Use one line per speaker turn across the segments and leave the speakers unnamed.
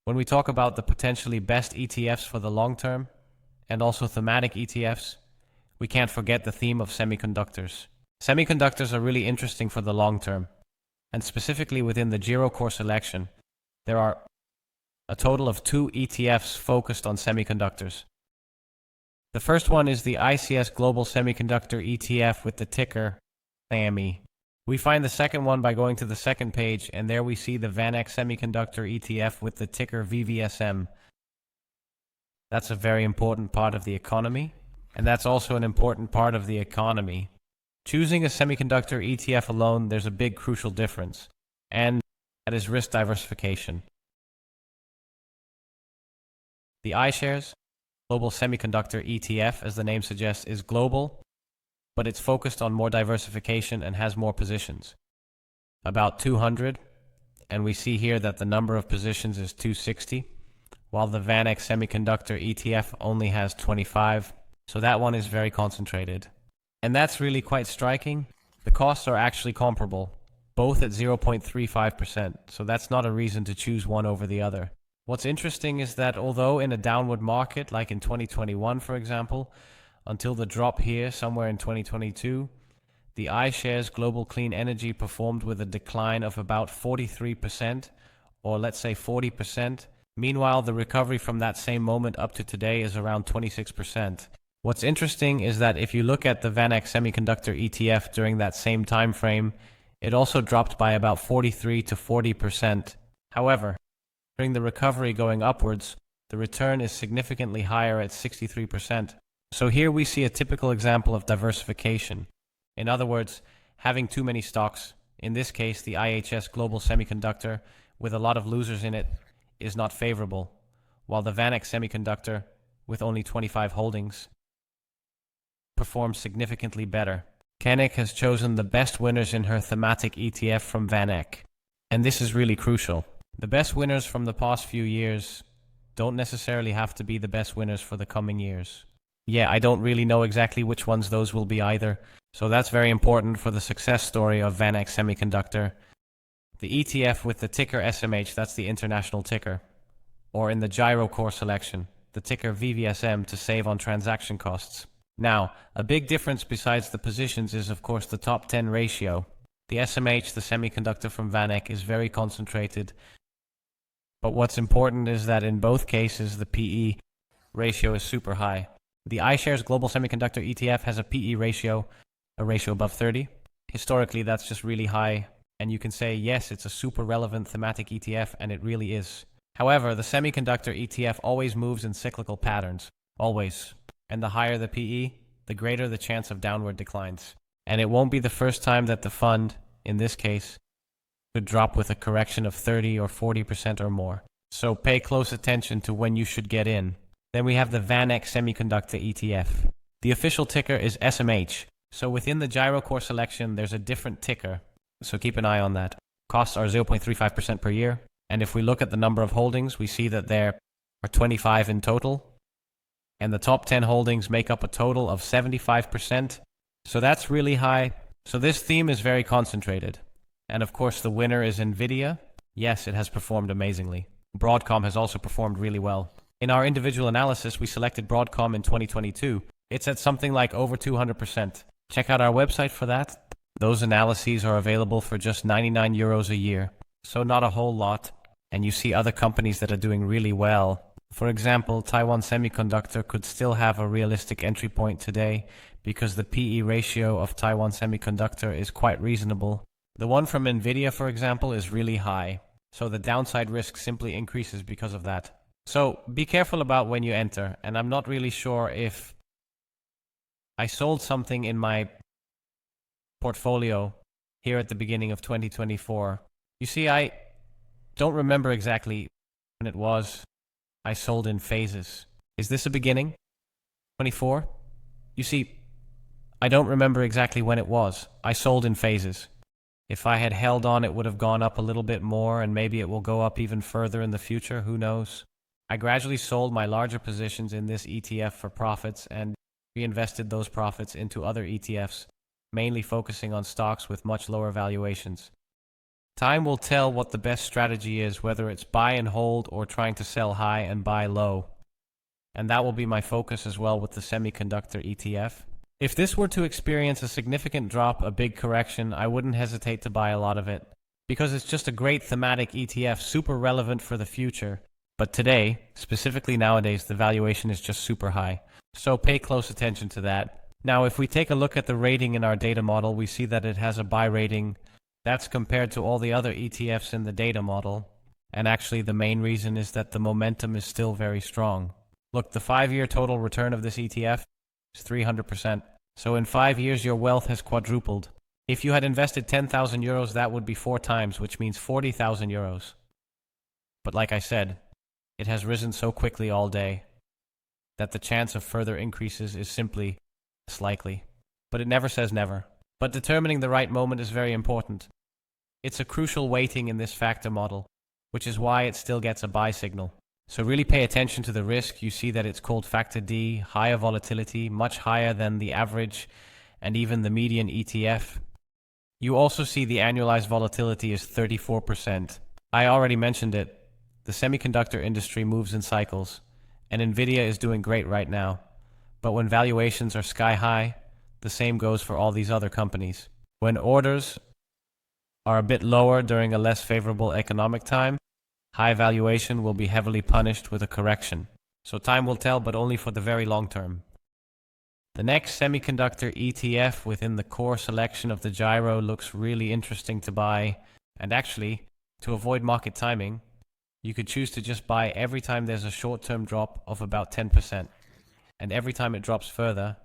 When we talk about the potentially best ETFs for the long term, and also thematic ETFs, we can't forget the theme of semiconductors. Semiconductors are really interesting for the long term, and specifically within the Giro core selection, there are a total of 2 ETFs focused on semiconductors. The first one is the iShares Global Semiconductor ETF with the ticker AME. We find the second one by going to the second page, and there we see the VanEck Semiconductor ETF with the ticker VVSM. That's a very important part of the economy, and that's also an important part of the economy. Choosing a semiconductor ETF alone, there's a big crucial difference, and that is risk diversification. The iShares Global Semiconductor ETF, as the name suggests, is global, but it's focused on more diversification and has more positions. About 200, and we see here that the number of positions is 260, while the VanEck Semiconductor ETF only has 25, so that one is very concentrated. And that's really quite striking. The costs are actually comparable, both at 0.35%, so that's not a reason to choose one over the other. What's interesting is that although in a downward market, like in 2021 for example, until the drop here somewhere in 2022, the iShares Global Clean Energy performed with a decline of about 43%, or let's say 40%. Meanwhile, the recovery from that same moment up to today is around 26%. What's interesting is that if you look at the VanEck Semiconductor ETF during that same time frame, it also dropped by about 43 to 40%. However, during the recovery going upwards, the return is significantly higher at 63%. So here we see a typical example of diversification. In other words, having too many stocks, in this case the IHS Global Semiconductor, with a lot of losers in it, is not favorable, while the VanEck Semiconductor, with only 25 holdings, performs significantly better. VanEck has chosen the best winners in her thematic ETF from VanEck, and this is really crucial. The best winners from the past few years don't necessarily have to be the best winners for the coming years. Yeah, I don't really know exactly which ones those will be either, so that's very important for the success story of VanEck Semiconductor. The ETF with the ticker SMH, that's the international ticker, or in the Giro core selection, the ticker VVSM to save on transaction costs. Now, a big difference besides the positions is of course the top 10 ratio. The SMH, the semiconductor from VanEck, is very concentrated, but what's important is that in both cases the PE ratio is super high. The iShares Global Semiconductor ETF has a PE ratio, a ratio above 30. Historically, that's just really high, and you can say, yes, it's a super relevant thematic ETF, and it really is. However, the semiconductor ETF always moves in cyclical patterns, always. And the higher the PE, the greater the chance of downward declines. And it won't be the first time that the fund, in this case, could drop with a correction of 30 or 40% or more. So pay close attention to when you should get in. Then we have the VanEck Semiconductor ETF. The official ticker is SMH. So within the Giro core selection, there's a different ticker. So keep an eye on that. Costs are 0.35% per year. And if we look at the number of holdings, we see that there are 25 in total. And the top 10 holdings make up a total of 75%. So that's really high. So this theme is very concentrated. And of course, the winner is Nvidia. Yes, it has performed amazingly. Broadcom has also performed really well. In our individual analysis, we selected Broadcom in 2022. It's at something like over 200%. Check out our website for that. Those analyses are available for just €99 a year. So not a whole lot. And you see other companies that are doing really well. For example, Taiwan Semiconductor could still have a realistic entry point today because the PE ratio of Taiwan Semiconductor is quite reasonable. The one from Nvidia, for example, is really high. So the downside risk simply increases because of that. So be careful about when you enter, and I'm not really sure if I sold something in my portfolio here at the beginning of 2024. You see, I don't remember exactly when it was. I sold in phases. Is this a beginning? 24? You see, I don't remember exactly when it was. I sold in phases. If I had held on, it would have gone up a little bit more, and maybe it will go up even further in the future, who knows? I gradually sold my larger positions in this ETF for profits and reinvested those profits into other ETFs, mainly focusing on stocks with much lower valuations. Time will tell what the best strategy is, whether it's buy and hold or trying to sell high and buy low. And that will be my focus as well with the semiconductor ETF. If this were to experience a significant drop, a big correction, I wouldn't hesitate to buy a lot of it, because it's just a great thematic ETF, super relevant for the future. But today, specifically nowadays, the valuation is just super high. So pay close attention to that. Now, if we take a look at the rating in our data model, we see that it has a buy rating. That's compared to all the other ETFs in the data model. And actually, the main reason is that the momentum is still very strong. Look, the 5-year total return of this ETF is 300%. So in 5 years, your wealth has quadrupled. If you had invested 10,000 euros, that would be 4 times, which means 40,000 euros. But like I said, it has risen so quickly all day that the chance of further increases is simply less likely. But it never says never. But determining the right moment is very important. It's a crucial weighting in this factor model, which is why it still gets a buy signal. So really pay attention to the risk. You see that it's called factor D, higher volatility, much higher than the average and even the median ETF. You also see the annualized volatility is 34%. I already mentioned it. The semiconductor industry moves in cycles, and Nvidia is doing great right now. But when valuations are sky high, the same goes for all these other companies. When orders are a bit lower during a less favorable economic time, high valuation will be heavily punished with a correction. So time will tell, but only for the very long term. The next semiconductor ETF within the core selection of the gyro looks really interesting to buy. And actually, to avoid market timing, you could choose to just buy every time there's a short-term drop of about 10%. And every time it drops further,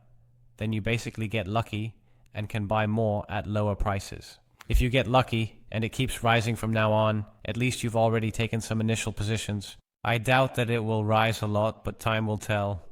then you basically get lucky and can buy more at lower prices. If you get lucky and it keeps rising from now on, at least you've already taken some initial positions. I doubt that it will rise a lot, but time will tell.